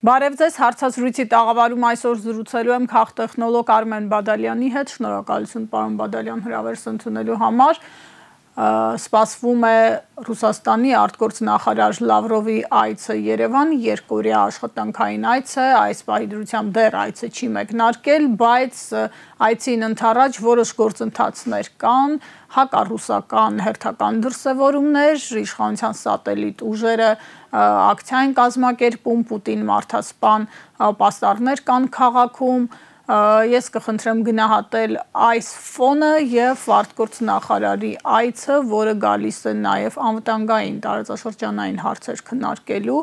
Բարև ձեզ, հարցազրույցի տաղավարում այսօր զրուցելու եմ քաղտեխնոլոգ Արմեն Բադալյանի հետ, շնորհակալություն պարոն Բադալյան հրավերս ընդունելու համար, սպասվում է Ռուսաստանի արտգործնախարար Լավրովի այցը Երևան, երկօրյա աշխատանքային այց է, այս պահի դրությամբ դեռ այցը չի մեկնարկել, բայց այցին ընդառաջ որոշ գործընթացներ կան, հակառուսական հերթական դրսևորումներ, իշխանության սատելիտ ուժերը ակցիա են կազմակերպում, Պուտին մարդասպան պաստառներ կան քաղաքում, ես կխնդրեմ գնահատել այս ֆոնը եւ արտգործնախարարի այցը, որը գալիս է նաեւ անվտանգային տարածաշրջանային հարցեր քննարկելու,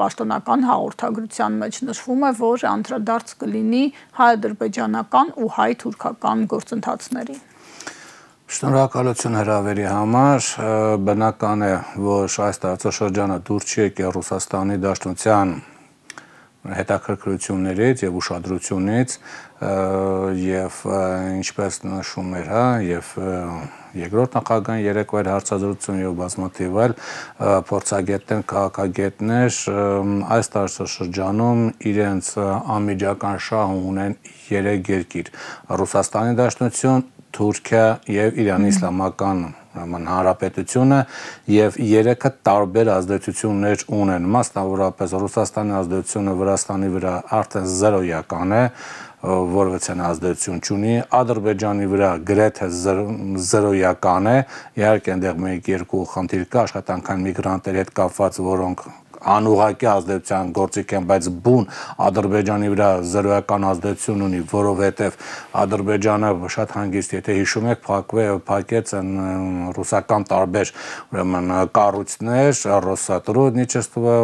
պաշտոնական հաղորդագրության մեջ նշվում է, որ անդրադարձ կլինի հայ-ադրբեջանական ու հայ-թուրքական գործընթացներին։ Շնորհակալություն հրավերի համար, բնական է, որ այս տարածաշրջանը դուրս չի եկել Ռուսաստանի Դաշնության հետաքրքրություններից եւ ուշադրությունից եւ ինչպես նշում էր, եւ երկրորդ նախագահան երեկվա հարցազրույցում եւ բազմաթիվ այլ փորձագետներ, քաղաքագետներ այս տարածաշրջանում իրենց անմիջական շահ ունեն 3 երկիր՝ Ռուսաստանի Դաշնություն, Թուրքիա եւ Իրանի Իսլամական Հանրապետությունը եւ 3-ը տարբեր ազդեցություններ ունեն, մասնավորապես Ռուսաստանի ազդեցությունը Վրաստանի վրա արդեն 0% է, որևէ ազդեցություն չունի, Ադրբեջանի վրա գրեթե 0% է, իհարկե այնտեղ 1-2 խնդիր կա, աշխատանքային միգրանտների հետ կապված, որոնք անուղղակի ազդեցության գործիք են, բայց բուն Ադրբեջանի վրա 0% ազդեցություն ունի, որովհետև Ադրբեջանը շատ հանգիստ, եթե հիշում եք, փակեց ռուսական տարբեր կառույցներ, Ռոսատրուդնիչեստվը,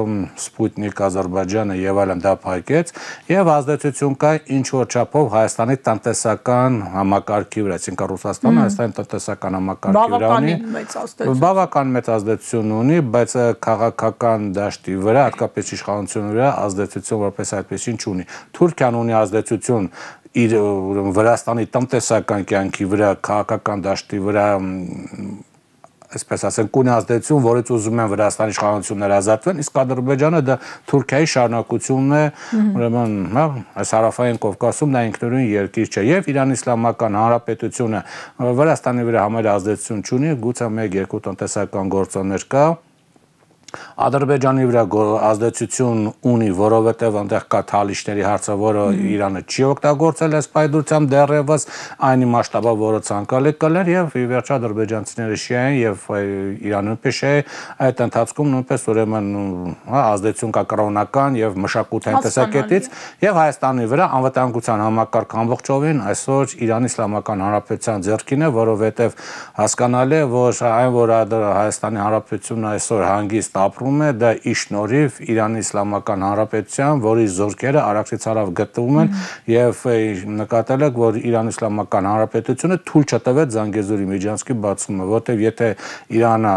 Սպուտնիկ Ադրբեջանը եւ այլն դա փակեց, եւ ազդեցություն կա ինչ որ չափով Հայաստանի տնտեսական համակարգի վրա, այսինքն Ռուսաստանը Հայաստանի տնտեսական համակարգի վրա ունի բավական մեծ ազդեցություն ունի, բայց քաղաքական դաշտի վրա, հատկապես իշխանության վրա ազդեցություն որպես այդպեսին չունի։ Թուրքիան ունի ազդեցություն իր Վրաստանի տնտեսական կյանքի վրա, քաղաքական դաշտի վրա, այսպես ասենք, ունի ազդեցություն, որից ուզում են Վրաստանի իշխանությունները ազատվեն, իսկ Ադրբեջանը դա Թուրքիայի շարունակությունն է, ուրեմն, այս հարավային Կովկասում դա ինքնուրույն երկիր չէ, եւ Իրանի Իսլամական Հանրապետությունը Վրաստանի վրա համարյա ազդեցություն չունի, գուցե 1-2 տնտեսական գործոններ կա, Ադրբեջանի վրա ազդեցություն ունի, որովհետև այնտեղ կա թալիշների հարցը, որը Իրանը չի օգտագործել այս պայդրությամբ դեռևս այն մասշտաբով, որը ցանկալի կլեր, եւ ի վերջո ադրբեջանցիները շիա են եւ Իրանը նույնպես է, այդ ընթացքում նույնպես ուրեմն ազդեցություն կա կրոնական եւ մշակութային տեսակետից եւ Հայաստանի վրա անվտանգության համակարգ ամբողջովին այսօր Իրանի Իսլամական Հանրապետության ձեռքին է, որովհետև հասկանալի է, որ այն որ Հայաստանի Հանրապետությունը այսօր հանգիստ ապրում է, դա ի շնորհիվ Իրանի Իսլամական Հանրապետության, որի զորքերը Արաքսից հարավ գտնվում են եւ նկատել եք, որ Իրանի Իսլամական Հանրապետությունը թույլ չտվեց Զանգեզուրի միջանցքի բացումը, որտեղ եթե Իրանը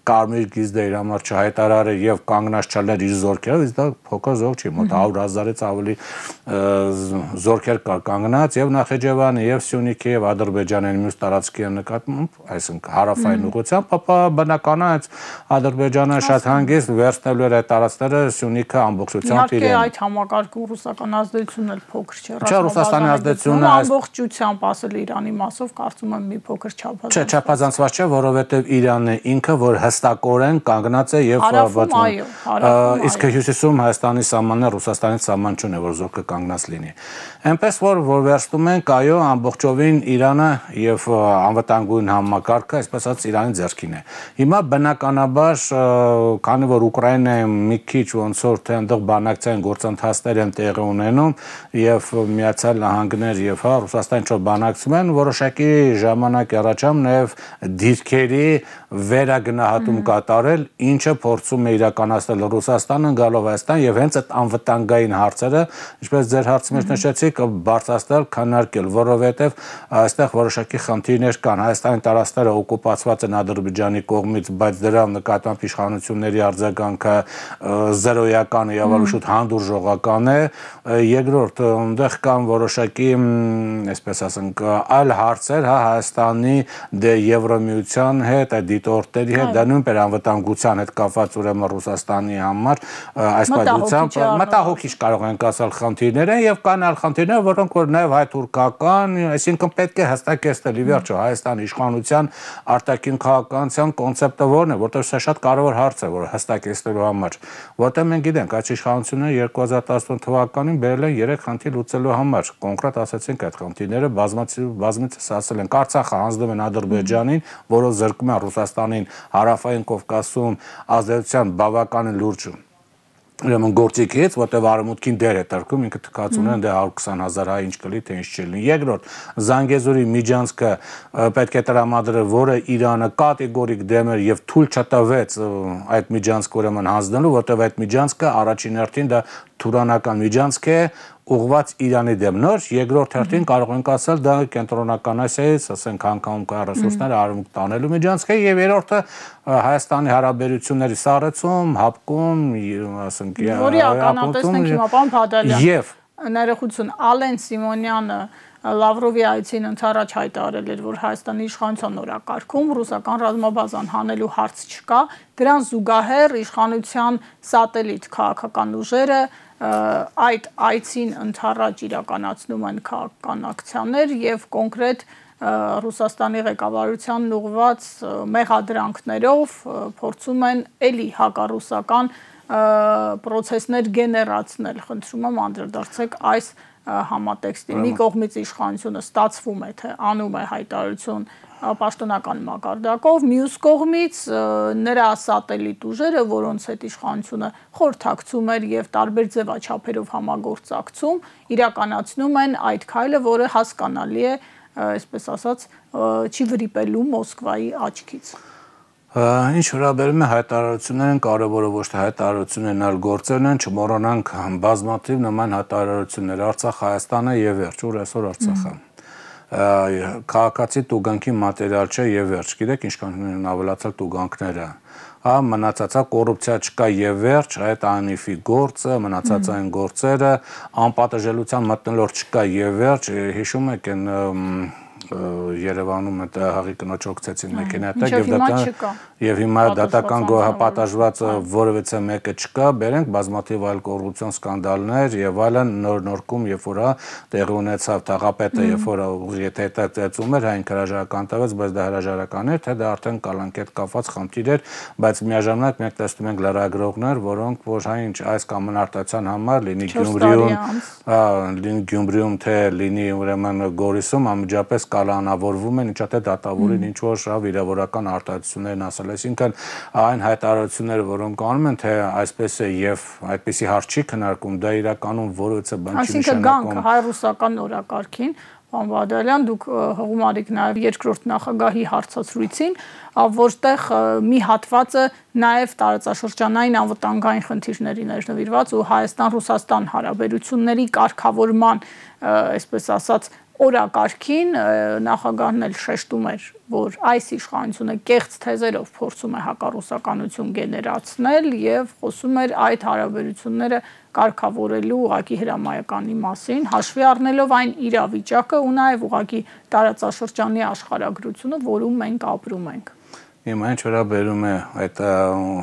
կարմիր գիզդը իր համար չհայտարարը եւ կանգնած չլներ իր զորքերով, իսկ դա փոքր զորք չի, մոտ 100,000-ից ավելի զորքեր կար կանգնած եւ Նախիջևանի եւ Սյունիքի եւ Ադրբեջանի մյուս տարածքի նկատմամբ, այսինքն հարավային ուղղությամբ, ապա բնական է Ադրբեջանը շատ հանգիստ վերցնելու էր այդ տարածքները Սյունիքը ամբողջությամբ իրեն։ Իհարկե այդ համակարգում ռուսական ազդեցությունն էլ փոքր չէ, Չէ, Ռուսաստանի ազդեցությունը ամբողջությամբ ասել Իրանի մասով կարծում եմ մի փոքր չափազանց։ Չէ, չափազանցված չէ, որովհետեւ Իրանն է ինքը, որ հստակորեն կանգնած է եւ իսկ հյուսիսում Հայաստանի սահմանն Ռուսաստանի սահման չունի, որ զորքը կանգնած լինի։ Այնպես որ վերցնում ենք այո ամբողջովին Իրանը եւ անվտանգային համակարգը, այսպես ասած Իրանի ձեռքին է։ Հիմա բնականաբար, քանի որ Ուկրաինայում մի քիչ ոնց որ թե այնտեղ բանակցային գործընթացներ են տեղի ունենում եւ Միացյալ Նահանգներ եւ Ռուսաստան ինչ-որ բանակցում են, որոշակի ժամանակ առաջամ նաեւ դիրքերի վերագնահատում կատարել, ինչը փորձում է իրականացնել Ռուսաստանը գալով Հայաստան եւ հենց այդ անվտանգային հարցերը, ինչպես ձեր հարցի մեջ նշեցիք, բարձրացնել, քննարկել, որովհետեւ այստեղ որոշակի խնդիրներ կան։ Հայաստանի տարածքները օկուպացված են Ադրբեջանի կողմից, բայց դրա նկատմամբ իշխանությունների արձագանքը 0% եւ ավելի հանդուրժողական է։ Երկրորդ, այնտեղ կան որոշակի, այսպես ասենք, այլ հարցեր, Հայաստանի դե Եվրոմիության հետ, այդ դիտորդների հետ, դա նույնպես անվտանգության հետ կապված ուրեմն Ռուսաստանի համար այս պայմանությամբ մտահոգիչ կարող են ասել խնդիրներ են եւ կան այլ խնդիրներ, որոնք որ նաեւ հայ-թուրքական, այսինքն պետք է հստակեցնել ի վերջո Հայաստանի իշխանության արտաքին քաղաքականության կոնցեպտը որն է, որտեղ սա շատ կարևոր հարց է, որ հստակեցնելու համար, որտեղ մենք գիտենք, այս իշխանությունները 2018 թվականին բերել են 3 խնդիր լուծելու համար, կոնկրետ ասացինք այդ խնդիրները բազմիցս ասել են, Արցախը հանձնում են Ադրբեջանին, որը զրկում է Ռուսաստանին հարավային Կովկասում ազդեցության բավականին լուրջ ուրեմն գործիքից, որտեղ արևմուտքին դեր է տրքում, ինքը թքած ունեն դե 120,000 հայ ինչ կլի, թե ինչ չլինի։ Երկրորդ, Զանգեզուրի միջանցքը պետք է տրամադրել, որը Իրանը կատեգորիկ դեմ էր եւ թույլ չտվեց այդ միջանցքը ուրեմն հանձնելու, որտեղ այդ միջանցքը առաջին հերթին դա թուրանական միջանցք է ուղղված Իրանի դեմ նոր, երկրորդ հերթին կարող ենք ասել դա կենտրոնական Ասիայից, ասենք անկամ կա ռեսուրսները արևմուտք տանելու միջանցք է եւ երրորդը Հայաստանի հարաբերությունների սառեցում, հապկում, ասենք որի ականատեսն հիմա պարոն Բադալյան եւ ներողություն Ալեն Սիմոնյանը Լավրովի այցին ընդառաջ հայտարարել էր, որ Հայաստանի իշխանության օրակարգում ռուսական ռազմաբազան հանելու հարց չկա, դրան զուգահեռ իշխանության սատելիտ քաղաքական ուժերը այդ այցին ընդառաջ իրականացնում են քաղաքական ակցիաներ եւ կոնկրետ Ռուսաստանի ղեկավարությանն ուղղված մեղադրանքներով փորձում են էլի հակառուսական պրոցեսներ գեներացնել։ Խնդրում եմ անդրադարձեք այս համատեքստին։ Մի կողմից իշխանությունը ստացվում է, թե անում է հայտարարություն պաշտոնական մակարդակով, մյուս կողմից նրա սատելիտ ուժերը, որոնց հետ իշխանությունը խորհրդակցում էր եւ տարբեր ձևաչափերով համագործակցում, իրականացնում են այդ քայլը, որը հասկանալի է, այսպես ասած, չի վրիպելու Մոսկվայի աչքից։ Ինչ վերաբերում է հայտարարություններին, կարևորը ոչ թե հայտարարություններն, այլ գործերն են, չմոռանանք բազմաթիվ նման հայտարարություններ, Արցախ, Հայաստանը եւ վերջ, ուր այսօր Արցախը։ Քաղաքացի տուգանքի մատերիալ չէ եւ վերջ, գիտեք ինչքան են ավելացել տուգանքները։ Մնացածա կոռուպցիա չկա եւ վերջ, այդ անիֆի գործը, մնացած այն գործերը, անպատժելիության մտնոլորտ չկա եւ վերջ, հիշում եք այն Երևանում այդ հաղի կնոջ օգցեցին մեքենա եւ հիմա դատական գոհապատժված որևէ մեկը չկա, բերենք բազմաթիվ այլ կոռուպցիոն սկանդալներ եւ այլն նոր-նորքում, երբ որ տեղի ունեցավ Թաղապետը, երբ որ եթե հետացում էր այն հրաժարական տվեց, բայց դա հրաժարական էր, թե դա արդեն կալանքետ կապված խնդիր էր, բայց միաժամանակ մենք տեսնում ենք լրագրողներ, որոնք որ հա ինչ այս կամ արտադրության համար լինի Գյումրիում, թե լինի ուրեմն Գորիսում անմիջապես կալանավորվում են, ինչա թե դատավորին ինչ որ վիրավորական արտադրություններն ասել, այսինքն այն հայտարարությունները, որոնք անում են, թե այսպես է եւ այդպիսի հարց չի քննարկում, դա իրականում որևէ բան չի նշանակում։ Այսինքն գանք հայ-ռուսական օրակարգին, պարոն Բադալյան, դուք հղում արիք նաեւ երկրորդ նախագահի հարցազրույցին, որտեղ մի հատվածը նաեւ տարածաշրջանային անվտանգային խնդիրներին էր նվիրված ու Հայաստան-Ռուսաստան հարաբերությունների կարգավորման, այսպես ասած, օրակարգին նախագահն էլ շեշտում էր, որ այս իշխանությունը կեղծ թեզերով փորձում է հակառուսականություն գեներացնել եւ խոսում էր այդ հարաբերությունները կարգավորելու ուղղակի հրամայականի մասին, հաշվի առնելով այն իրավիճակը ու նաեւ ուղղակի տարածաշրջանի աշխարհագրությունը, որում մենք ապրում ենք։ Հիմա ինչ վերաբերում է այդ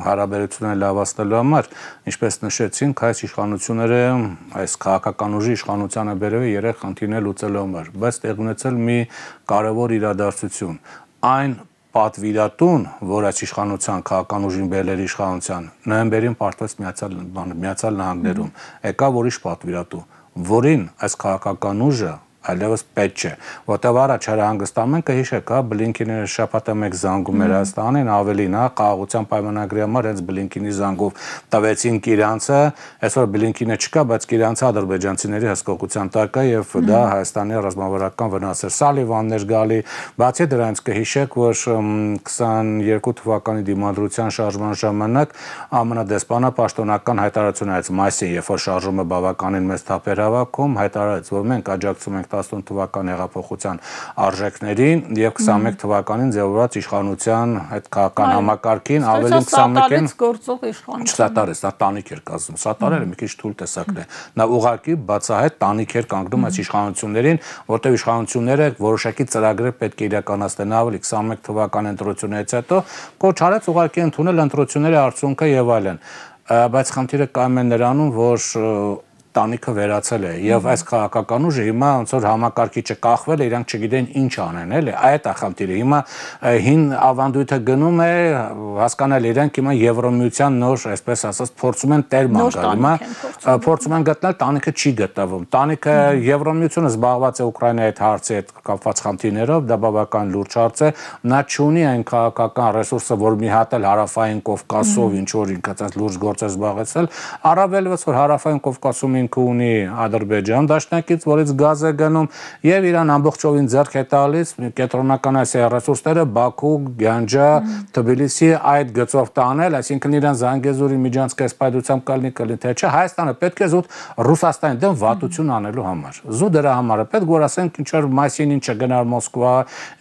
հարաբերությունները լավացնելու համար, ինչպես նշեցինք, այս իշխանությունները այս քաղաքական ուժի իշխանությանը բերել է 3 խնդիրներ լուծելու համար, բայց տեղ ունեցել մի կարևոր իրադարձություն։ Այն պատվիրատուն, որ այս իշխանության քաղաքական ուժին բերել իշխանության, նոյեմբերին պարտվեց Միացյալ Նահանգներում, եկավ ուրիշ պատվիրատու, որին այս քաղաքական ուժը այլևս պետք չէ, որտեղ առաջ հրահանգստանում են, կհիշեք, Բլինկինը շաբաթը մեկ զանգում էր Հայաստանին, ավելին, խաղաղության պայմանագրի համար հենց Բլինկինի զանգով տվեցին իրանցը, այսօր Բլինկինը չկա, բայց իրանցը ադրբեջանցիների հսկողության տակ է եւ դա Հայաստանի ռազմավարական վնաս է։ Սալիվաններ գալի, բացի դրանից կհիշեք, որ 22 թվականի դիմադրության շարժման ժամանակ ԱՄՆ դեսպանը պաշտոնական հայտարարություն արեց մայիսին, երբ որ շարժումը բավականին մեծ թափ էր հավաքում, հայտարարեց, որ մենք աջակցում ենք 70 թվականի հեղափոխության արժեքներին եւ 21 թվականին ձևավորած իշխանության այդ քաղաքական համակարգին ավելին 21-ին գործող իշխանություն չսատարեց, նա տանիք էր կազմում, սատարելը մի քիչ թույլ տեսակն է, նա ուղղակի բացահայտ տանիք էր կանգնում այս իշխանություններին, որտեղ իշխանությունները որոշակի ծրագրեր պետք է իրականացնեն, ավելի 21 թվականի ընտրություններից հետո կոչ արեց ուղղակի ընդունել ընտրությունների արդյունքը եւ այլն, բայց խնդիրը կայում է նրանում, որ տանիքը վերացել է եւ այս քաղաքական ուժը հիմա ոնց որ համակարգիչը կախվել է, իրանք չգիտեն ինչ անեն, էլի, այդ է խնդիրը։ Հիմա հին ավանդույթը գնում է, հասկանալ իրանք հիմա Եվրոմիության նոր, այսպես ասած, փորձում են տերման գալ, հիմա փորձում են գտնել, տանիքը չի գտնվում։ Տանիքը Եվրոմիությունը զբաղված է Ուկրաինայի հետ հարցի հետ կապված խնդիրներով, դա բավական լուրջ հարց է, նա չունի այն քաղաքական ռեսուրսը, որ մի հատ էլ հարավային Կովկասով ինչ որ ինքը այդպես լուրջ գործ է զբաղեցել, առավելևս որ հարավային Կովկասում ինքը ունի Ադրբեջան դաշնակից, որից գազ է գնում եւ Իրան ամբողջովին ձեռք է տալիս կենտրոնական Ասիայի ռեսուրսները Բաքու, Գանջա, Թբիլիսի այդ գծով տանել, այսինքն Իրան Զանգեզուրի միջանցք այսպայդությամբ կլինի թե չէ, Հայաստանը պետք է զուտ Ռուսաստանի դեմ վատություն անելու համար։ Զուտ դրա համար է պետք որ ասենք ինչ որ մայիսին ինչը գնար Մոսկվա,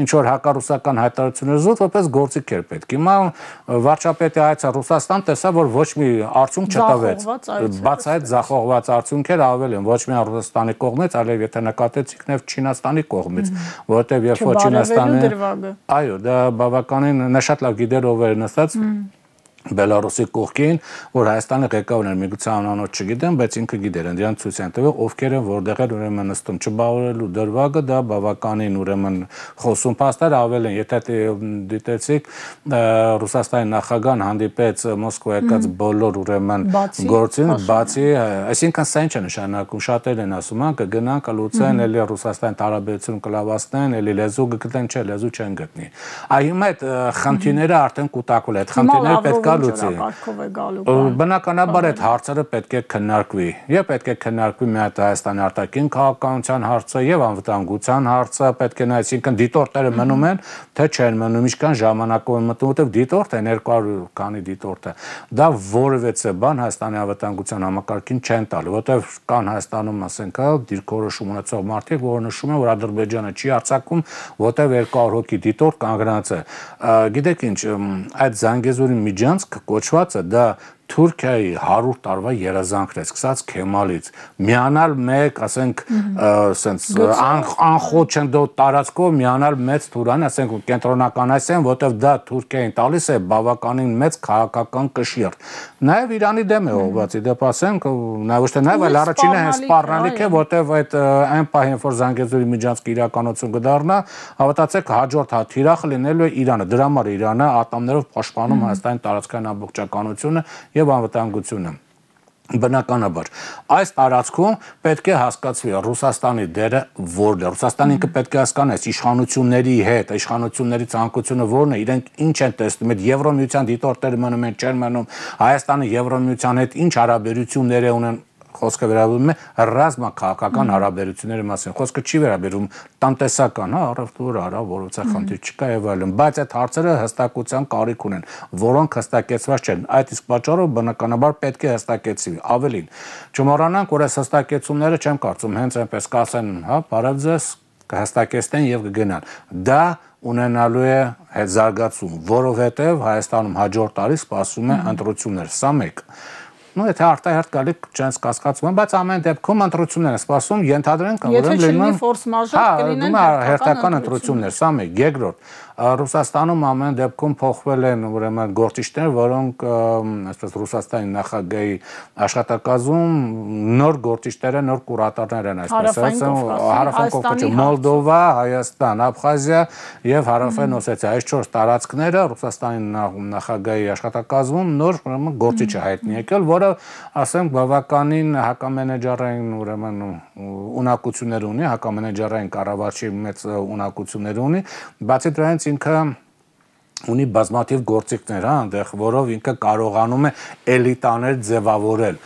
ինչ որ հակառուսական հայտարարություններ զուտ որպես գործիք էր պետք։ Հիմա վարչապետի այցը Ռուսաստան տեսա որ ոչ մի արդյունք չտվեց, բացահայտ ձախողված արդյունք էր ավել են ոչ միայն Ռուսաստանի կողմից, այլև եթե նկատեցիք նաև Չինաստանի կողմից, որովհետև երբ որ Չինաստանը այո, դա բավականին նա շատ լավ գիտեր ով էր նստած Բելարուսի կողքին, որ Հայաստանի ղեկավարն միգուցե անոց չգիտեմ, բայց ինքը գիտեր, դրանց ցույց են տվել, ովքեր են որտեղ են ուրեմն նստում, չբավարարելու դրվագը, դա բավականին ուրեմն խոսում փաստեր ավել են, եթե դիտեցիք Ռուսաստանի նախագահան հանդիպեց Մոսկվա եկած բոլոր ուրեմն գործին, բացի, այսինքն սա ինչ է նշանակում, շատերն են ասում, կգնան, կլուծեն, էլի Ռուսաստանի տարաբերություն կլավացնեն, էլի լեզու կգտնեն, չէ, լեզու չեն գտնի։ Այ հիմա այդ խնդիրները արդեն կուտակվել են, այդ խնդիրները պետք է Բնականաբար այդ հարցերը պետք է քննարկվի եւ պետք է քննարկվի մի հատ Հայաստանի արտաքին քաղաքականության հարցը եւ անվտանգության հարցը պետք է նայ, այսինքն դիտորդները մնում են թե չեն մնում, ինչքան ժամանակով են մտնում, որտեղ դիտորդ է 200 քանի դիտորդ է, դա որևէ բան Հայաստանի անվտանգության համակարգին չեն տալու, որտեղ կան Հայաստանում ասենք դիրքորոշում ունեցող մարդիկ, որ նշում են որ Ադրբեջանը չի արձակում, որտեղ 200 հոգի դիտորդ կանգնած է, գիտեք ինչ, այդ Զանգեզուրի միջանցք կոչվածը դա Թուրքիայի 100 տարվա երազանքն է, սկսած Քեմալից, միանալ մեկ, ասենք, ասենց անխոտ չնդոտ տարածքով միանալ մեծ Թուրան, ասենք կենտրոնական Ասիան, որտեղ դա Թուրքիային տալիս է բավականին մեծ քաղաքական կշիռ։ Նաև Իրանի դեմ է ուղղված, դեպ ասենք, նա ոչ թե նաև այլ առաջինը հենց սպառնալիք է, որտեղ այդ այն պահին, որ Զանգեզուրի միջանցքը իրականություն կդառնա, հավատացեք, հաջորդ թիրախը լինելու է Իրանը, դրա համար Իրանը ատամներով պաշտպանում Հայաստանի տարածքային ամբողջականությունը եւ անվտանգությունը բնականաբար այս տարածքում պետք է հասկացվի Ռուսաստանի դերը որն է Ռուսաստանը ինքը պետք է հասկանա այս իշխանությունների հետ իշխանությունների ցանկությունը որն է իրենք ինչ են տեսնում այդ Եվրոմիության դիտորդները մնում են չեն մնում Հայաստանը Եվրոմիության հետ ինչ հարաբերություններ ունեն Խոսքը վերաբերում է ռազմաքաղաքական հարաբերությունների մասին։ Խոսքը չի վերաբերում տնտեսական, առևտուր, որովհետեւ խնդիր չկա եւ այլն, բայց այդ հարցերը հստակության կարիք ունեն, որոնք հստակեցված չեն։ Այդ իսկ պատճառով բնականաբար պետք է հստակեցվի։ Ավելին, չմոռանանք, որ այս հստակեցումները չեմ կարծում հենց այնպես կասեն, հա, բարև ձեզ, կհստակեցնեն եւ կգնան։ Դա ունենալու է հետ զարգացում, որովհետեւ Հայաստանում հաջորդ տարի սպասում է ընտրություններ, սա մեկ Ну, это արտահերթ գալիք չենց կասկածում, բայց ամեն դեպքում ընտրություններ են սպասում, ենթադրենք, որ լինի ֆորս մաժոր կլինեն հերթական ընտրություններ, սա մեկ, երկրորդ Ռուսաստանում ամեն դեպքում փոխվել են ուրեմն գործիչներ, որոնք այսպես Ռուսաստանի նախագահի աշխատակազմում նոր գործիչներ են, նոր կուրատորներ են, այսպես ասեմ, հարավային Կովկասի, Մոլդովա, Հայաստան, Աբխազիա եւ հարավային Օսեթիա, այս 4 տարածքները Ռուսաստանի նախագահի աշխատակազմում նոր ուրեմն գործիչ է հայտնի եկել, որը ասենք բավականին հակամենեջերային ուրեմն ունակություններ ունի, հակամենեջերային կառավարչի մեծ ունակություններ ունի, բացի դրանից ինքը ունի բազմաթիվ գործիքներ, այնտեղ, որով ինքը կարողանում է էլիտաներ ձևավորել։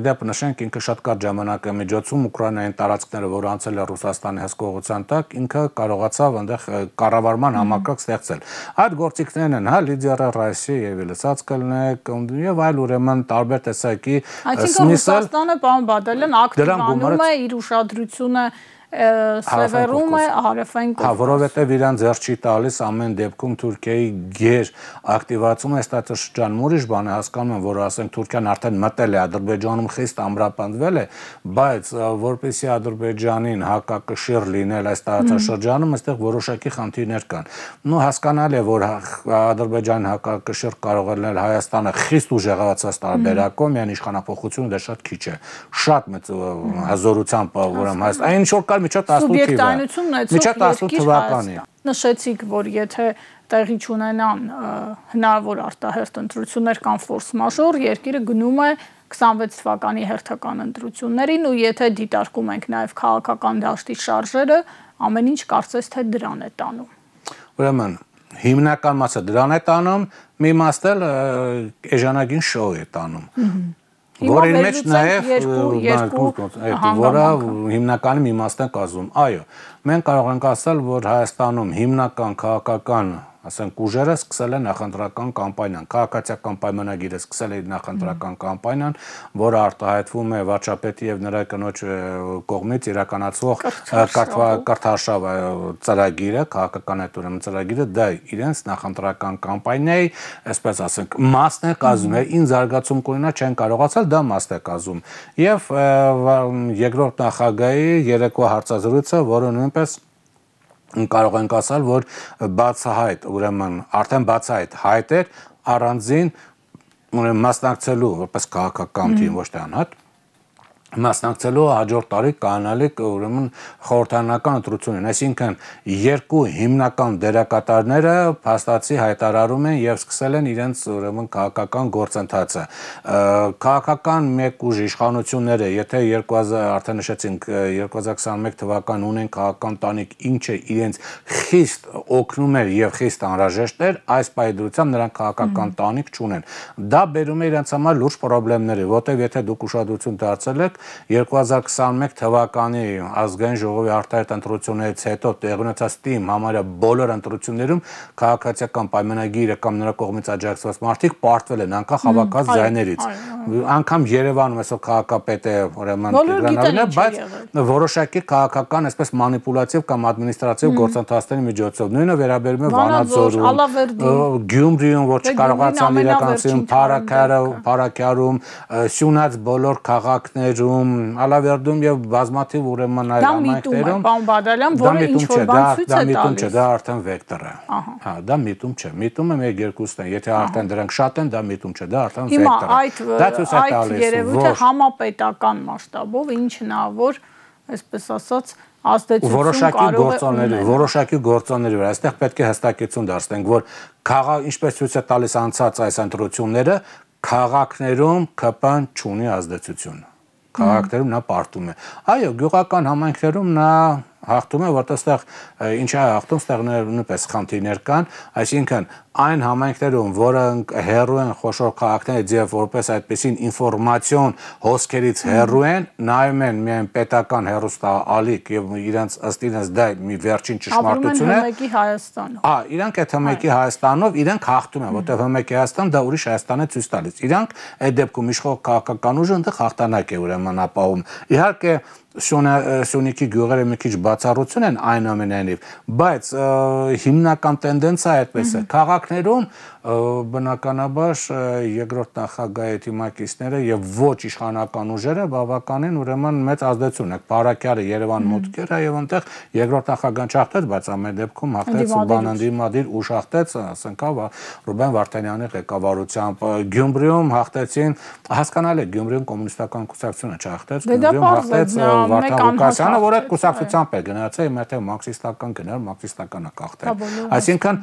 Իդեպ նշենք ինքը շատ կարճ ժամանակ է միջոցում Ուկրաինային տարածքները, որ անցել է Ռուսաստանի հսկողության տակ, ինքը կարողացավ այնտեղ կառավարման համակարգ ստեղծել։ Այդ գործիքներն են, հա, լիդերը Ռասիա եւ լսած կլնեք եւ այլ ուրեմն տարբեր տեսակի Այսինքն Ռուսաստանը, պարոն Բադալյան, ակտիվանում է իր ուշադրությունը Սևերում է հարավային Կովկաս։ Որովհետև իրան ձեռ չի տալիս ամեն դեպքում Թուրքիայի գեր ակտիվացումը, ըստ շրջանում ուրիշ բան է, հասկանում եմ, որ ասենք Թուրքիան արդեն մտել է Ադրբեջանում խիստ ամրապնդվել է, բայց որպեսզի Ադրբեջանին հակակշիռ լինել այս տարածաշրջանում, այստեղ որոշակի խնդիրներ կան։ Նու հասկանալի է, որ Ադրբեջանին հակակշիռ կարող է լինել Հայաստանը խիստ ուժեղացած տարբերակով, միայն իշխանափոխությունը դա շատ քիչ է։ Շատ մեծ հզորությամբ, ուրեմն Հայաստան, ինչ որ կար միջոց 18 թվականի։ Նշեցիք, որ եթե տեղի չունենան հնարավոր արտահերթ ընտրություններ կամ ֆորս մաժոր, երկիրը գնում է 26 թվականի հերթական ընտրություններին ու եթե դիտարկում ենք նաև քաղաքական դաշտի շարժերը, ամեն ինչ կարծես թե դրան է տանում։ Ուրեմն հիմնական մասը դրան է տանում, մի մասը էժանագին շոու է տանում։ Որին մեջ նաև որը հիմնականում իմաստ են կազմում։ Այո, մենք կարող ենք ասել, որ Հայաստանում հիմնական քաղաքական ասենք ուժերը սկսել են նախընտրական կամպանիան, քաղաքացիական պայմանագիրը սկսել է նախընտրական կամպանիան, որը արտահայտվում է վարչապետի եւ նրա կնոջ կողմից իրականացվող Կրթարշավ ծրագիրը, քաղաքական այդ ուրեմն ծրագիրը, դա իրենց նախընտրական կամպանիայի, այսպես ասենք, մասն է կազմում, ինչ զարգացում կունենա չեն կարողացել, դա մասն է կազմում։ Եվ երկրորդ նախագահի երեկվա հարցազրույցը, որը նույնպես կարող ենք ասել, որ բացահայտ, ուրեմն արդեն բացահայտ հայտ էր առանձին մասնակցելու, որպես քաղաքական թիմ, ոչ թե անհատ, մասնակցելու հաջորդ տարի կանալի ուրեմն խորհրդարանական ընտրությունին, այսինքն երկու հիմնական դերակատարները փաստացի հայտարարում են եւ սկսել են իրենց ուրեմն քաղաքական գործընթացը։ Քաղաքական մեկ ուժ իշխանությունները, եթե 2000 արդեն նշեցինք 2021 թվական ունեն քաղաքական տանիք, ինչը իրենց խիստ օգնում էր եւ խիստ անհրաժեշտ էր, այս պայծրությամբ նրանք քաղաքական տանիք չունեն։ Դա բերում է իրենց համար լուրջ խնդիրներ, որտեղ եթե դուք ուշադրություն դարձել եք 2021 թվականի ազգային ժողովի արտահայտ ընտրություններից հետո տեղի ունեցած թիմ համարյա բոլոր ընտրություններում քաղաքացիական պայմանագիրը կամ նրա կողմից աջակցված մարդիկ պարտվել են անկախ հավաքած ձայներից։ Անգամ Երևանում այսօր քաղաքապետ է ուրեմն Տիգրան, բայց որոշակի քաղաքական այսպես մանիպուլյատիվ կամ ադմինիստրատիվ գործընթացների միջոցով նույնը վերաբերում է Վանաձորում, Գյումրիում, որ չկարողացան իրականացնել Փարաքարում, Սյունած բոլոր քաղաքներում, Ալավերդում եւ բազմաթիվ ուրեմն այլ համայնքներում։ Պարոն Բադալյան, որը ինչ որ բան ցույց է տալիս։ Դա արդեն վեկտոր է։ Հա, դա միտում չէ։ Միտումը 1-2-ն է։ Եթե արդեն դրանք շատ են, դա միտում չէ, դա արդեն վեկտոր է։ Դա ցույց է տալիս, որ երևույթը համապետական մասշտաբով ինչ հնարավոր, այսպես ասած, ազդեցություն որոշակի գործոնների վրա, այստեղ պետք է հստակություն դարձնենք, որ ինչպես ցույց է տալիս անցած այս ընտրությունները, քաղաքներում ԿՊ-ն չունի ազդեցություն։ Քաղաքներում նա պարտում է։ Այո, գյուղական համայնքներում նա հաղթում է, որտեղ ստեղ ինչ է հաղթում, ստեղ նույնպես խնդիրներ կան, այսինքն այն համայնքներում, որոնք հեռու են խոշոր քաղաքներից եւ որպես այդպեսին ինֆորմացիոն հոսքերից հեռու են, նայում են միայն պետական հեռուստաալիք եւ իրենց ըստ իրենց դա մի վերջին ճշմարտություն է։ Հմեկի Հայաստանով։ Իրանք այդ հմեկի Հայաստանով իրենք հաղթում են, որտեղ հմեկի Հայաստան դա ուրիշ Հայաստան է ցույց տալիս։ Իրանք այդ դեպքում իշխող քաղաքական ուժը այնտեղ հաղթանակ է ուրեմն ապահովում։ Իհարկե Սյունիքի գյուղերը մի քիչ բացառություն են այնուամենայնիվ, բայց հիմնական տենդենսը այդպես է։ Քաղաքներում բնականաբար երկրորդ նախագահի թիմակիցները եւ ոչ իշխանական ուժերը բավականին ուրեմն մեծ ազդեցություն են։ Փարաքարը Երևան մուտքերը եւ այնտեղ երկրորդ նախագահան չհաղթեց, բայց ամեն դեպքում հաղթեց բանանդիմադիր ուժ հաղթեց, ասենք Ռուբեն Վարդանյանի ղեկավարությամբ։ Գյումրիում հաղթեցին, հասկանալի է, Գյումրիում կոմունիստական կուսակցությունը չհաղթեց, Գյումրիում հաղթեց Վարդան Ղուկասյանը, որը կուսակցությամբ է գնացել, հիմա թե մարքսիստական գներ, մարքսիստականը կախտել։ Այսինքն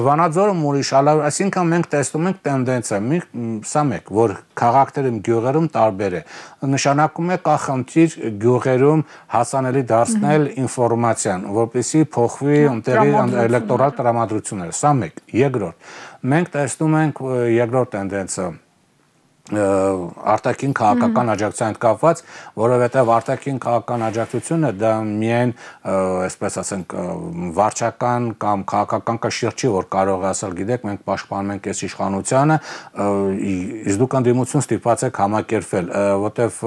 Վանաձորում ուրիշ, այսինքն մենք տեսնում ենք տենդենսը, սա մեկ, որ քաղաքներում, գյուղերում տարբեր է։ Նշանակում է կա խնդիր գյուղերում հասանելի դարձնել ինֆորմացիան, որպեսզի փոխվի ընտեղի էլեկտորալ տրամադրությունները։ Սա մեկ։ Երկրորդ, մենք տեսնում ենք երկրորդ տենդենսը, արտաքին քաղաքական աջակցության կապված, որովհետև արտաքին քաղաքական աջակցությունը դա միայն, այսպես ասենք, վարչական կամ քաղաքական կշիռ չի, որ կարող է ասել, գիտեք, մենք պաշտպանում ենք այս իշխանությանը, իսկ դուք ընդդիմություն ստիպված եք համակերպվել, որտեվ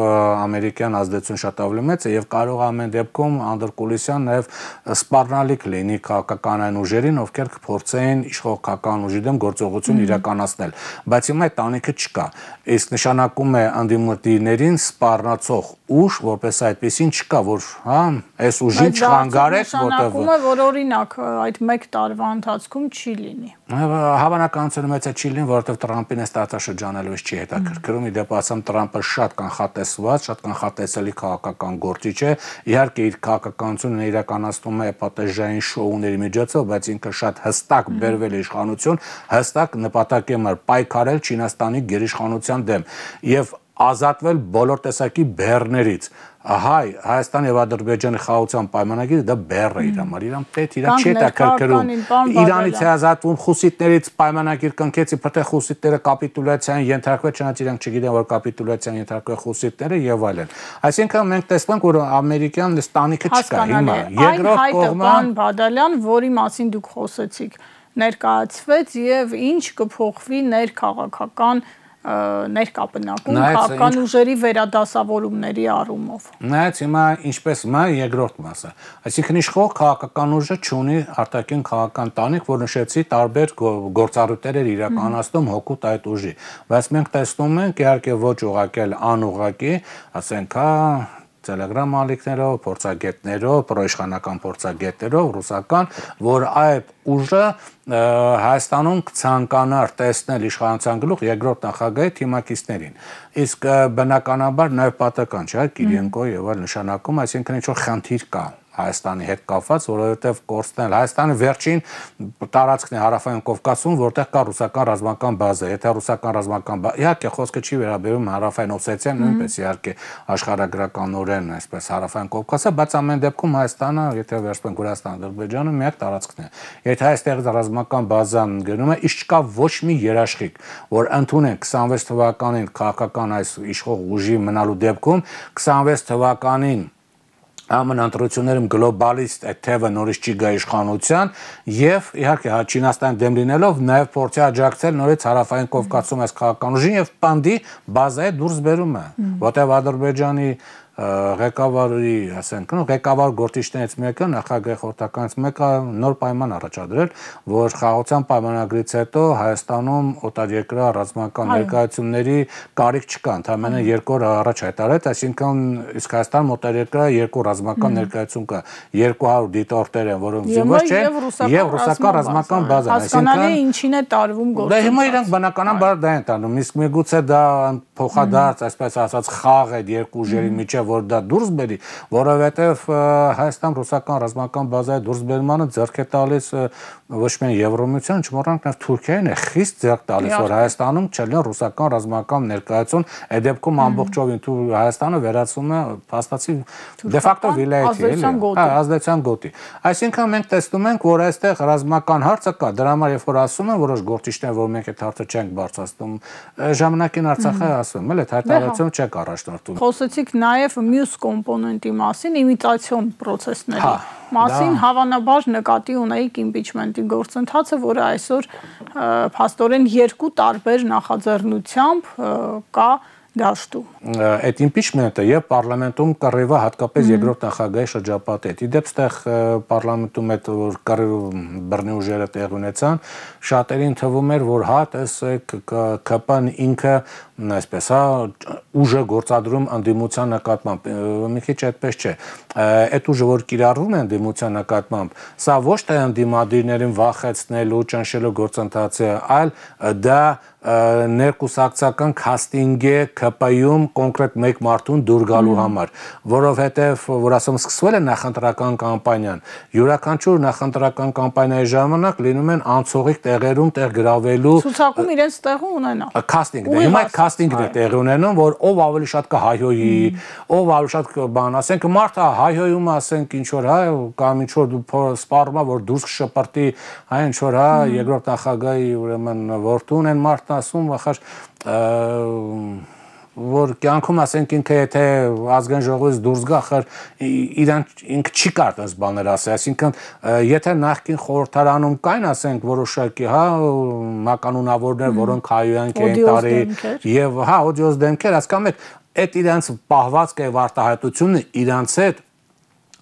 ամերիկյան ազդեցություն շատ ավելի մեծ է եւ կարող է ամեն դեպքում անդրկուլիսյան նաեւ սպառնալիք լինի քաղաքական ուժերին, ովքեր կփորձեն իշխող քաղաքական ուժի դեմ գործողություն իրականացնել, բայց հիմա այդ տանիքը չկա։ Իսկ նշանակում է անդիմություններին սպառնացող ուժ, որպես այդպեսին չկա, որ հա, այս ուժին չխանգարեք, որտեղ նշանակում է, որ օրինակ այդ 1 տարվա ընթացքում չի լինի։ Հավանականությունը մեծ է չի լինի, որովհետև Տրամպին այս տարածաշրջանալուց չի հետաքրքրում, ի դեպ ասեմ Տրամպը շատ կանխատեսված, շատ կանխատեսելի քաղաքական գործիչ է, իհարկե իր քաղաքականությունը իրականացնում է պատեժային շոուների միջոցով, բայց ինքը շատ հստակ բերվել է իշխանություն, հստակ նպատակի համար պայքարել Չինաստանի գերիշխանության դեմ եւ ազատվել բոլոր տեսակի բեռներից։ Հայաստան եւ Ադրբեջանի խաղաղության պայմանագիրը դա բեռ է իր համար, իրան պետք իրան չի հետաքրքրում։ Իրանից է ազատվում, խուսիտներից պայմանագիր կնքեցի, փոթե խուսիտները կապիտուլյացիային ենթարկվել, չնայած իրանք չգիտեն, որ կապիտուլյացիային ենթարկվել խուսիտները եւ այլն։ Այսինքն մենք տեսնում ենք, որ ամերիկյան տանիքը չկա հիմա։ Երկրորդ կողմը Պարոն Բադալյան, որի մասին դուք խոսեցիք, ներկայացվեց եւ ինչ կփոխվի ներքաղաքական ներկապնակում քաղաքական ուժերի վերադասավորումների առումով։ Նայած հիմա ինչպես հիմա երկրորդ մասը, այսինքն իշխող քաղաքական ուժը չունի արտաքին քաղաքական տանիք, որ նշեցի տարբեր գործառույթներ էր իրականացնում հօգուտ այդ ուժի, բայց մենք տեսնում ենք իհարկե ոչ ուղղակի, անուղղակի, ասենք Telegram ալիքներով, փորձագետներով, պրոիշխանական փորձագետներով, ռուսական, որ այդ ուժը Հայաստանում կցանկանար տեսնել իշխանության գլուխ երկրորդ նախագահի թիմակիցներին։ Իսկ բնականաբար նաև պատական չէ, Կիրիենկո եւ այլ նշանակում, այսինքն ինչ-որ խնդիր կա Հայաստանի հետ կապված, որովհետև կորցնել Հայաստանի վերջին տարածքն է Հարավային Կովկասում, որտեղ կա ռուսական ռազմական բազա։ Եթե ռուսական ռազմական բազա, իհարկե խոսքը չի վերաբերում Հարավային Օսետիան, նույնպես իհարկե աշխարհագրականորեն այսպես Հարավային Կովկասը, բայց ամեն դեպքում Հայաստանը, եթե վերցնենք Վրաստանը, Ադրբեջանը, միակ տարածքն է։ Եթե այստեղ ռազմական բազան գնում է, իսկ չկա ոչ մի երաշխիք, որ ընդունեն 26 թվականին քաղաքական այս իշխող ուժի մնալու դեպքում 26 թվականին Ամեն ընտրություններում գլոբալիստ այդ թևը նորից չի գա իշխանության եւ իհարկե Չինաստանի դեմ լինելով նաեւ փորձի աջակցել նորից Հարավային Կովկասում այս քաղաքական ուժին եւ պանդի բազայի դուրս բերում է, որտեղ Ադրբեջանի ղեկավարի, ասենք, ղեկավար գործիչներից մեկը, նախագահի խորհրդականից մեկը նոր պայման առաջադրել, որ խաղաղության պայմանագրից հետո Հայաստանում օտարերկրյա ռազմական ներկայացումների կարիք չկա, ընդամենը 2 օր առաջ հայտարարեց, այսինքն իսկ Հայաստանում օտարերկրյա 2 ռազմական ներկայացում կա, 200 դիտորդեր են, որոնք զինվորներ չեն, եւ ռուսական ռազմական բազա, այսինքն ինչին է տարվում գործը։ Դա հիմա իրանք բնականաբար դա են տանում, իսկ միգուցե դա փոխադարձ, այսպես ասած, խաղ է երկու ուժերի միջև, որ դա դուրս բերի, որովհետև Հայաստան ռուսական ռազմական բազայի դուրս բերմանը ձեռք է տալիս ոչ միայն Եվրոմիության, չմոռանանք նաև Թուրքիային է խիստ ձեռք տալիս, որ Հայաստանում չլինի ռուսական ռազմական ներկայացում, այդ դեպքում ամբողջովին Հայաստանը վերածվում է փաստացի դե ֆակտո վիլայեթի, ազդեցության գոտի։ Այսինքն մենք տեսնում ենք, որ այստեղ ռազմական հարցը կա, դրա համար երբ որ ասում են որոշ գործիչներ, որ մենք այդ հարցը չենք բարձրացնում, ժամանակին Արցախը ասում, էլ այդ հայտարարությունը չեք առաջնորդում։ Խոսեցիք նաև մյուս կոմպոնենտի մասին, իմիտացիոն պրոցեսների մասին, հավանաբար նկատի ունեիք իմպիչմենտի գործընթացը, որը այսօր փաստորեն 2 տարբեր նախաձեռնությամբ կա դաշտում։ Այդ իմպիչմենտը եւ պարլամենտում կռիվը հատկապես երկրորդ նախագահի շրջապատի հետ։ Իդեպ ստեղ պարլամենտում այդ որ բռնի ուժերը տեղ ունեցան, շատերին թվում էր, որ հա տեսեք ԿՊ-ն ինքը այսպես հա ուժը գործադրում ընդդիմության նկատմամբ։ Մի քիչ այդպես չէ։ Այդ ուժը որ կիրառվում է ընդդիմության նկատմամբ, սա ոչ թե ընդդիմադիրներին վախեցնելու, ճնշելու գործընթաց է, այլ դա ներկուսակցական քաստինգ է ԿՊ-ում կոնկրետ մեկ մարդուն դուր գալու համար, որովհետև որ ասում սկսվել է նախընտրական կամպանիան, յուրաքանչյուր նախընտրական կամպանիայի ժամանակ լինում են անցողիկ տեղերում տեղ գրավելու ցուցակում իրենց տեղը ունենալ։ Քաստինգն է, հիմա այդ քաստինգն է տեղի ունենում, որ ով ավելի շատ կհայհոյի, ով ավելի շատ բան, ասենք մարդը հայհոյում, ասենք ինչ որ հա կամ ինչ որ սպառում է, որ դուրս շպրտի, հա ինչ որ հա երկրորդ նախագահի ուրեմն որդուն են մարդը ասում, ախր որ կյանքում ասենք ինքը եթե ազգային ժողովից դուրս գա, խր ինքը չի կարող այս բաներ ասել, այսինքն եթե նախկին խորհրդարանում կային, ասենք որոշակի, հա, մականունավորներ, որոնք հայոյանք էին տարի եւ հա, օդիոս դեմքեր, հասկանում եք, այդ իրանց պահվածքը եւ արտահայտությունը իրանց հետ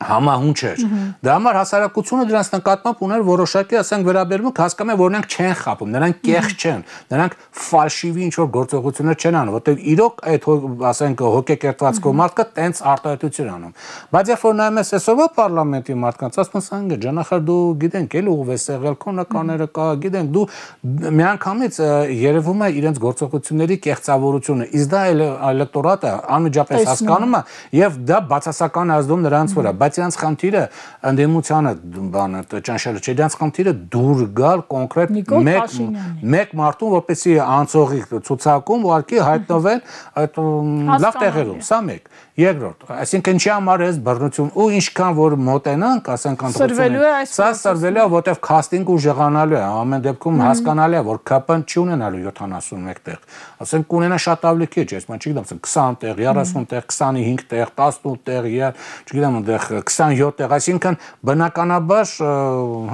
համահունչ էր։ Դա համար հասարակությունը դրանց նկատմամբ ուներ որոշակի, ասենք, վերաբերմունք, հասկանում են, որ նրանք չեն խաբում, նրանք կեղծ չեն, նրանք ֆալշիվի ինչ որ գործողություններ չեն անում, որտեղ իրոք այդ, ասենք, հոգեկերտված մարդը տենց արտահայտություն անում։ Բայց երբ որ նայում ես այսօրվա պարլամենտի մարդկանց, ասում են, անգա ջանախար դու գիտենք, էլի ուղղես եղել, քո նկարները կա, գիտենք, դու միանգամից երևում է իրենց գործողությունների կեղծավորությունը, իսկ դա էլեկտորատը անմիջապես հասկանում է եւ դա բացասական ազդում նրանց վրա, բայց իրանց խնդիրը ընդդիմությանը բանը ճանչելը չէ, իրանց խնդիրը դուր գալ կոնկրետ մեկ մարդուն, որպեսզի անցողի ցուցակում ուղղակի հայտնվեն այդ լավ տեղերում, սա մեկ։ Երկրորդ, այսինքն ինչի համար է բռնություն ու ինչքան որ մոտենանք, ասենք ընտրություններին, սա սրվելու է, որտեվ քաստինգ ուժեղանալու է, ամեն դեպքում հասկանալի է, որ ԿՊ-ն չի ունենալու 71 տեղ, ասենք կունենա շատ ավելի քիչ, ես չգիտեմ, 20 տեղ, 30 տեղ, 25 տեղ, 18 տեղ, չգիտեմ, այնտեղ 27 տեղ, այսինքն բնականաբար,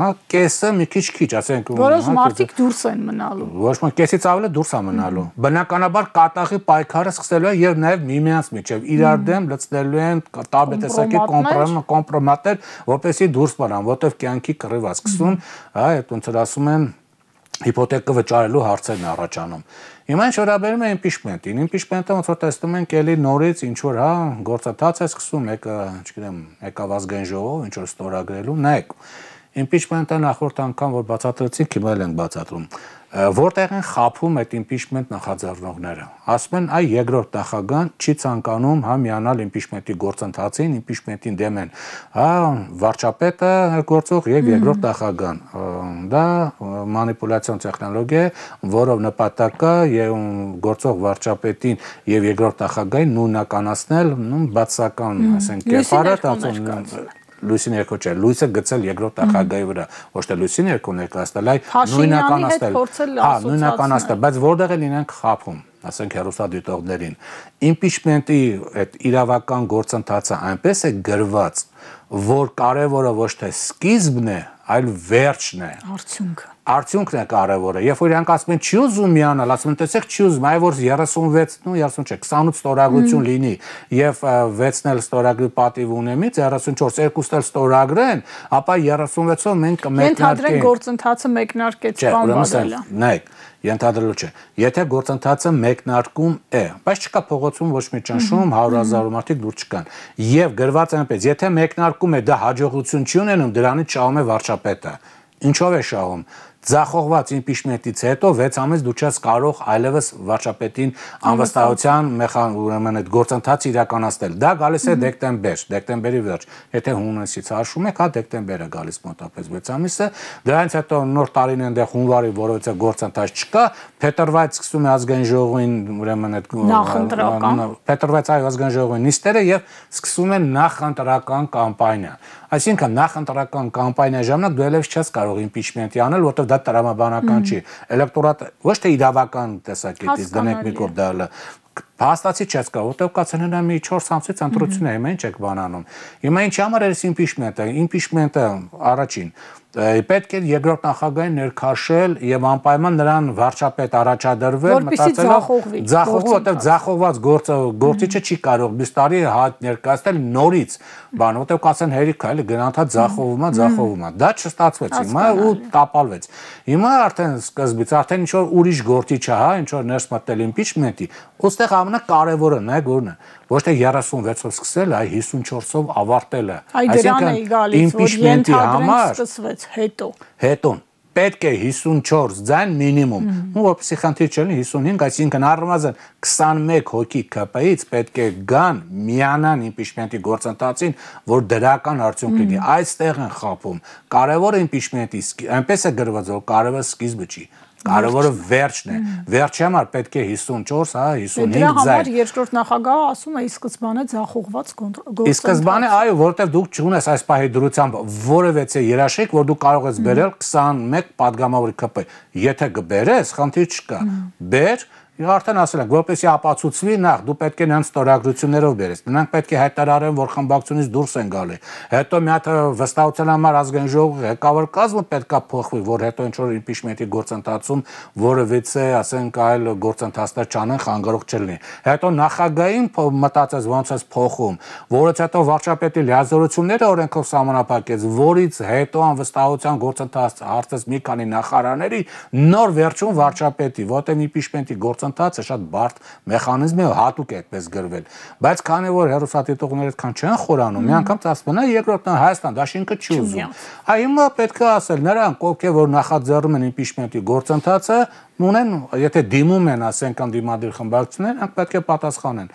հա, կեսը մի քիչ, ասենք, որոշ մարդիկ դուրս են մնալու։ Ոչ մի կեսից ավելի դուրս է մնալու։ Բնականաբար կատաղի պայքարը սկսելու է եւ նաեւ միմյանց միջեւ իրար դեմ լցնելու են տաբետեսակի կոմպրոմատներ, որպեսզի դուրս մնան, որտեվ կյանքի կռիվ է սկսում, հա, այդ ոնց որ ասում են հիպոթեկը վճարելու հարցերն առաջանում։ Հիմա ինչ վերաբերում է impeachment-ին, impeachment-ը ոնց որ տեսնում ենք էլի նորից ինչ որ, հա, գործընթաց է սկսում, մեկը, չգիտեմ, եկավ ազգային ժողով, ինչ որ ստորագրելու, նայեք։ Impeachment-ը նախորդ անգամ որ բացատրեցինք, հիմա էլ ենք բացատրում։ Որտեղ են խափում այդ impeachment նախաձեռնողները։ Ասում են, այ երկրորդ նախագահան չի ցանկանում հա միանալ impeachment-ի գործընթացին, impeachment-ին դեմ են, հա, վարչապետը գործող եւ երկրորդ նախագահան։ Դա մանիպուլյացիոն տեխնոլոգիա է, որով նպատակը եւ գործող վարչապետին եւ երկրորդ նախագահին նույնականացնել, բացական, ասենք, կերպարը Լույսին երկու չէ, լույսը գցել երկրորդ նախագահի վրա, ոչ թե լույսին երկու ներկայացնել, այլ նույնականացնել, հա, նույնականացնել, բայց որտեղ են իրենք խափում, ասենք հեռուստադիտողներին, impeachment-ի այդ իրավական գործընթացը այնպես է գրված, որ կարևորը ոչ թե սկիզբն է, այլ վերջն է։ Արդյունքն է կարևորը։ Երբ որ իրանք ասում են չի ուզում միանալ, ասում են տեսեք չի ուզում, այ որ 36, ну 30 չէ, 28 ստորագրություն լինի եւ 6-ն էլ ստորագրի պատիվ ունեմից 34 2-ն էլ ստորագրեն, ապա 36-ով մենք կմեկնարկենք։ Ենթադրենք գործընթացը մեկնարկեց բան Բադալյան։ Նայեք, ենթադրելու չէ։ Եթե գործընթացը մեկնարկում է, բայց չկա փողոցում ոչ մի ճնշում, 100,000 մարդիկ դուր չկան։ Եվ գրված այնպես, եթե մեկնարկում է, դա հաջողություն չի ունենում, դրանից շահում է վարչապետը։ Ինչով է շահում։ Ձախողված impeachment-ից հետո 6 ամիս դու չես կարող այլևս վարչապետին անվստահության ուրեմն այդ գործընթացը իրականացնել։ Դա գալիս է դեկտեմբերի վերջ։ Եթե հունիսից հաշվում եք, հա դեկտեմբեր է գալիս մոտապես 6 ամիսը։ Դրանից հետո նոր տարին այնտեղ հունվարի որովհետեւ գործընթաց չկա, փետրվարից սկսում է ազգային ժողովին ուրեմն այդ փետրվարից ազգային ժողովի նիստերը եւ սկսում են նախընտրական կամպանիա։ Այսինքն նախընտրական կամպանիայի ժամանակ դու ելևս չես կարող impeachment-ի անել, որտեղ դա տրամաբանական չի։ Էլեկտորատը ոչ թե իրավական տեսակետից դնենք մի կողմ դալը Փաստացի չես կարող, որտեղ կացնենա մի 4 ամսից ընտրություն է, հիմա ինչ եք բանանում։ Հիմա ինչի համար է impeachment-ը։ Impeachment-ը առաջին պետք է երկրորդ նախագահին ներքաշել եւ անպայման նրան վարչապետ առաջադրվել, մտածելով ձախողվի, որտեղ ձախողված գործիչը չի կարող մյուս տարի հատ ներկայացնել նորից, բան, որտեղ կասեն հերիքա, էլի գնանթա ձախողվում է։ Դա չստացվեց հիմա ու տապալվեց։ Հիմա արդեն սկզբից արդեն ինչ որ ուրիշ գործիչ է, հա, ինչ որ ներս մտել impeachment-ի, ուստեղ ամենակարևորը նա գորն է, ոչ թե 36-ով սկսել, այ 54-ով ավարտելը։ Այսինքն impeachment-ի համար հետո պետք է 54 ձայն մինիմում, ու որպեսզի խնդիր չլինի 55, այսինքն առնվազն 21 հոգի ԿՊ-ից պետք է գան միանան impeachment-ի գործընթացին, որ դրական արդյունք լինի։ Այստեղ են խափում։ Կարևորը impeachment-ի այնպես է գրված, որ կարևորը սկիզբը չի, Կարևորը վերջն է։ Վերջի համար պետք է 54, հա, 55 Դրա համար երկրորդ նախագահը ասում է ի սկզբանե ձախողված գործընթաց։ Ի սկզբանե, այո, որովհետև դուք չունես այս պահի դրությամբ որևէ երաշխիք, որ դու կարող ես բերել 21 падգամավորի ԿՊ։ Եթե կբերես, խնդիր չկա։ Բեր Արդեն ասել ենք, որպեսզի ապացուցվի, նախ դու պետք է նրանց ստորագրություններով բերես։ Նրանք պետք է հայտարարեն, որ խմբակցությունից դուրս են գալի։ Հետո մի հատ վստահության համար ազգային ժողովի ղեկավար կազմը պետքա փոխվի, որ հետո ինչ որ իմպիչմենտի գործընթացում որևիցե, ասենք, այլ գործընթացներ չանեն, խանգարող չլինի։ Հետո նախագահին մտածես ոնց էս փոխում, որից հետո վարչապետի լիազորությունները օրենքով սահմանափակեց, որից հետո անվստահության գործընթաց հարցեց մի քանի նախարարների, նոր վերջում վարչապետի, որտեղ իմպիչմենտի գործընթացը շատ բարդ մեխանիզմ է, հատուկ է այդպես գրվել, բայց քանի որ հերոսատիտողները այդքան չեն խորանում, մի անգամ ծածկվում է երկրորդն Հայաստան, դաշինքը չի ուզում։ Այ հիմա պետք է ասել, նրանք ովքեր որ նախաձեռնում են իմպիչմենտի գործընթացը, ունեն, եթե դիմում են, ասենք, անդիմադիր խմբակցություններ, նրանք պետք է պատասխանեն։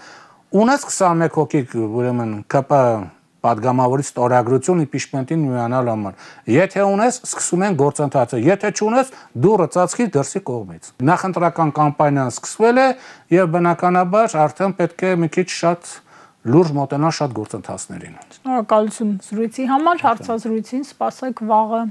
Ունես 21 հոգի, ուրեմն ԿՊ падգամավորի ստորագրություն իմպիչմենտին միանալ համար։ Եթե ունես, սկսում են գործընթացը, եթե չունես, դուրը ծածկի դրսի կողմից։ Նախընտրական կամպանիան սկսվել է եւ բնականաբար արդեն պետք է մի քիչ շատ լուրջ մոտենալ շատ գործընթացներին։ Շնորհակալություն զրույցի համար, հարցազրույցին սպասեք վաղը։